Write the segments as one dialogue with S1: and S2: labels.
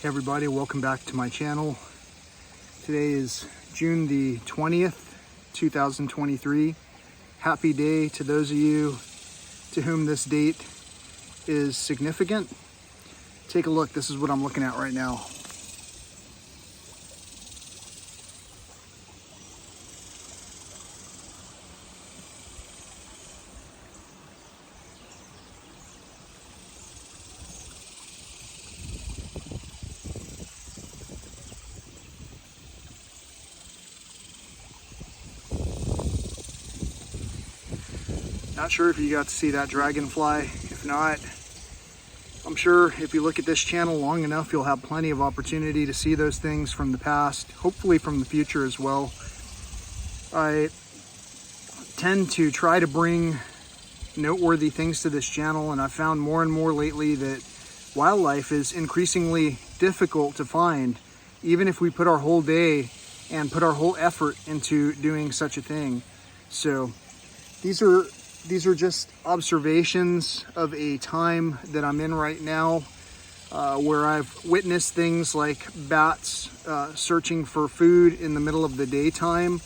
S1: Hey everybody, welcome back to my channel. Today is June the 20th, 2023. Happy day to those of you to whom this date is significant. Take a look, this is what I'm looking at right now. Not sure if you got to see that dragonfly. If not, I'm sure if you look at this channel long enough, you'll have plenty of opportunity to see those things from the past, hopefully from the future as well. I tend to try to bring noteworthy things to this channel, and I've found more and more lately that wildlife is increasingly difficult to find, even if we put our whole day and put our whole effort into doing such a thing. So these are just observations of a time that I'm in right now, where I've witnessed things like bats searching for food in the middle of the daytime,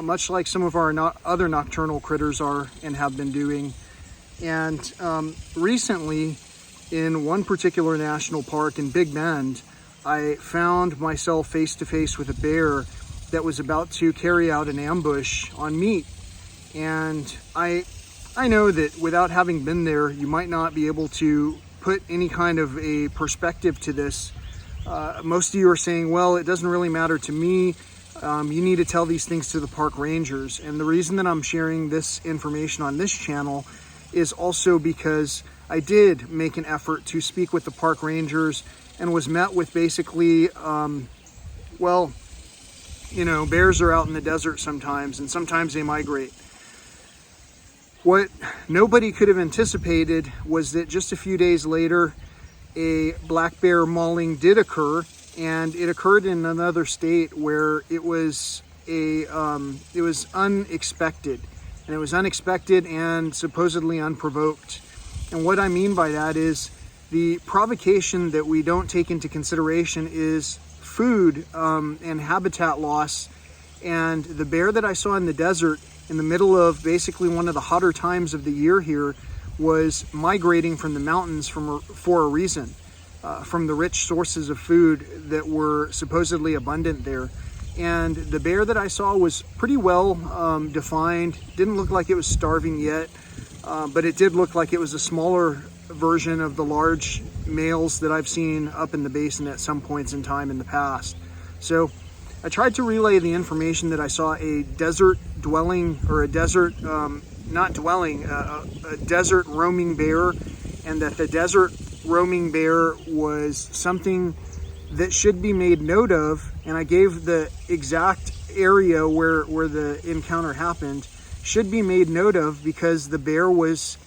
S1: much like some of our other nocturnal critters are and have been doing. And recently, in one particular national park in Big Bend, I found myself face to face with a bear that was about to carry out an ambush on meat. And I know that without having been there, you might not be able to put any kind of a perspective to this. Most of you are saying, well, it doesn't really matter to me. You need to tell these things to the park rangers. And the reason that I'm sharing this information on this channel is also because I did make an effort to speak with the park rangers and was met with basically, well, you know, bears are out in the desert sometimes, and sometimes they migrate. What nobody could have anticipated was that just a few days later, a black bear mauling did occur, and it occurred in another state where it was unexpected, and it was unexpected and supposedly unprovoked. And what I mean by that is the provocation that we don't take into consideration is food and habitat loss. And the bear that I saw in the desert in the middle of basically one of the hotter times of the year here was migrating from the mountains for a reason, from the rich sources of food that were supposedly abundant there. And the bear that I saw was pretty well defined. Didn't look like it was starving yet, but it did look like it was a smaller version of the large males that I've seen up in the basin at some points in time in the past. So I tried to relay the information that I saw a desert dwelling, or a desert, not dwelling, a desert roaming bear, and that the desert roaming bear was something that should be made note of. And I gave the exact area where the encounter happened, should be made note of, because the bear was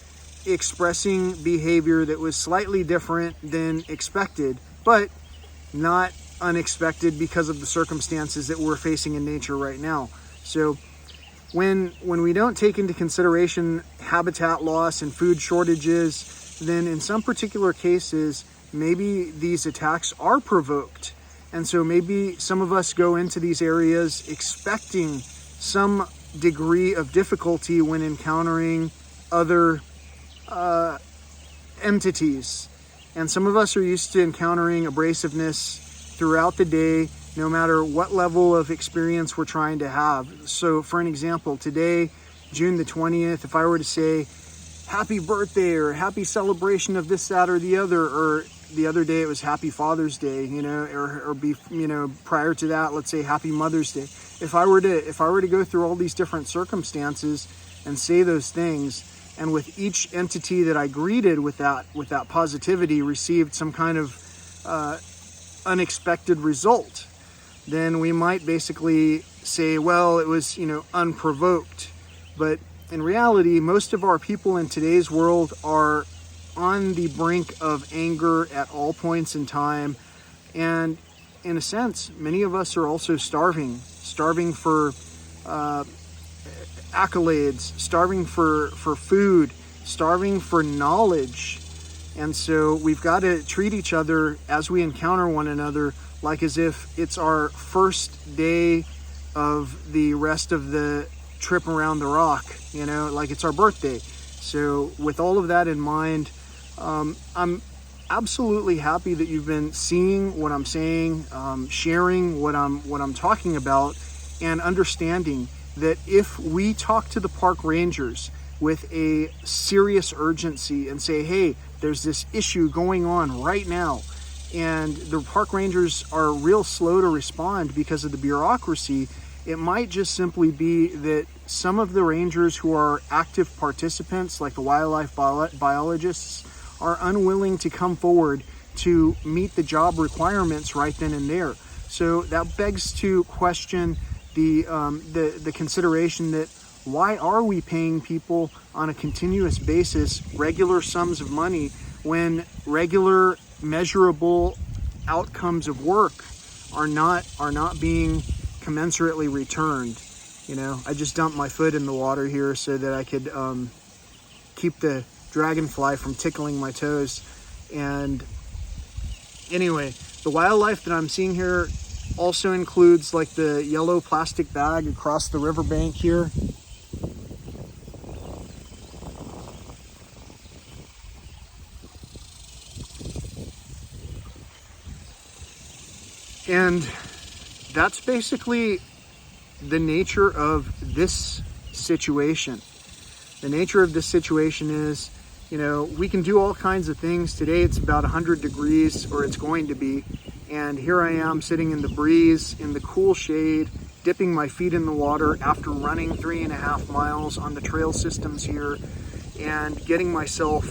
S1: expressing behavior that was slightly different than expected, but not unexpected because of the circumstances that we're facing in nature right now. So when we don't take into consideration habitat loss and food shortages, then in some particular cases, maybe these attacks are provoked. And so maybe some of us go into these areas expecting some degree of difficulty when encountering other entities. And some of us are used to encountering abrasiveness throughout the day, no matter what level of experience we're trying to have. So for an example, today, June the 20th, if I were to say, happy birthday, or happy celebration of this, that, or the other, or the other day it was happy Father's Day, you know, or prior to that, let's say happy Mother's Day. If I were to go through all these different circumstances and say those things, and with each entity that I greeted with that positivity received some kind of unexpected result, then we might basically say, well, it was, unprovoked. But in reality, most of our people in today's world are on the brink of anger at all points in time. And in a sense, many of us are also starving for accolades, starving for food, starving for knowledge. And so we've got to treat each other as we encounter one another like as if it's our first day of the rest of the trip around the rock, you know, like it's our birthday. So with all of that in mind, I'm absolutely happy that you've been seeing what I'm saying, sharing what I'm talking about, and understanding that if we talk to the park rangers with a serious urgency and say, hey, there's this issue going on right now, and the park rangers are real slow to respond because of the bureaucracy, it might just simply be that some of the rangers who are active participants, like the wildlife biologists, are unwilling to come forward to meet the job requirements right then and there. So that begs to question the consideration that why are we paying people on a continuous basis regular sums of money when regular measurable outcomes of work are not being commensurately returned. You know, I just dumped my foot in the water here so that I could keep the dragonfly from tickling my toes. And anyway, the wildlife that I'm seeing here also includes like the yellow plastic bag across the riverbank here. And that's basically the nature of this situation. The nature of this situation is, you know, we can do all kinds of things. Today it's about 100 degrees, or it's going to be. And here I am sitting in the breeze, in the cool shade, dipping my feet in the water after running 3.5 miles on the trail systems here, and getting myself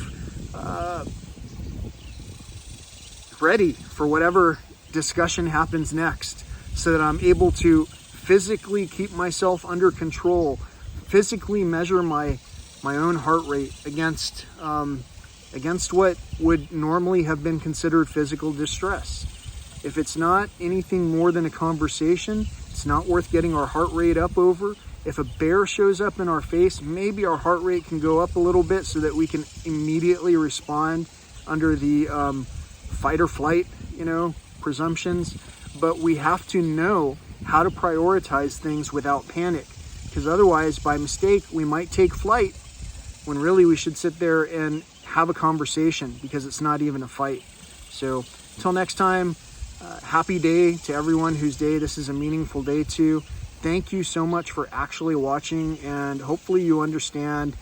S1: ready for whatever discussion happens next, so that I'm able to physically keep myself under control, physically measure my own heart rate against what would normally have been considered physical distress. If it's not anything more than a conversation, it's not worth getting our heart rate up over. If a bear shows up in our face, maybe our heart rate can go up a little bit so that we can immediately respond under the fight or flight, you know, presumptions. But we have to know how to prioritize things without panic, because otherwise, by mistake, we might take flight when really we should sit there and have a conversation, because it's not even a fight. So until next time, happy day to everyone whose day this is a meaningful day to. Thank you so much for actually watching, and hopefully you understand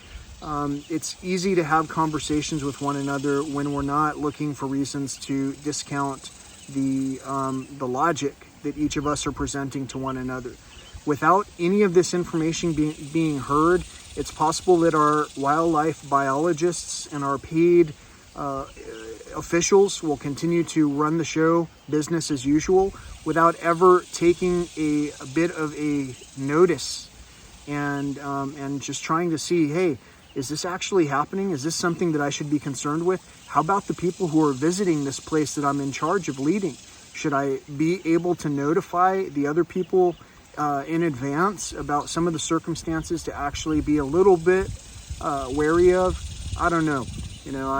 S1: it's easy to have conversations with one another when we're not looking for reasons to discount the logic that each of us are presenting to one another. Without any of this information being heard, it's possible that our wildlife biologists and our paid officials will continue to run the show business as usual without ever taking a bit of a notice and just trying to see, hey, is this actually happening? Is this something that I should be concerned with? How about the people who are visiting this place that I'm in charge of leading? Should I be able to notify the other people in advance about some of the circumstances to actually be a little bit wary of? I don't know. You know,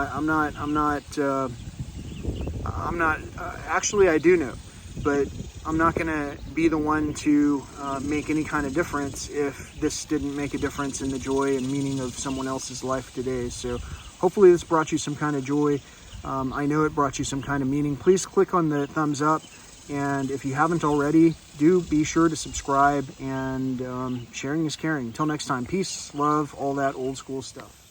S1: actually I do know, but I'm not going to be the one to make any kind of difference if this didn't make a difference in the joy and meaning of someone else's life today. So hopefully this brought you some kind of joy. I know it brought you some kind of meaning. Please click on the thumbs up. And if you haven't already, do be sure to subscribe, and sharing is caring. Until next time, peace, love, all that old school stuff.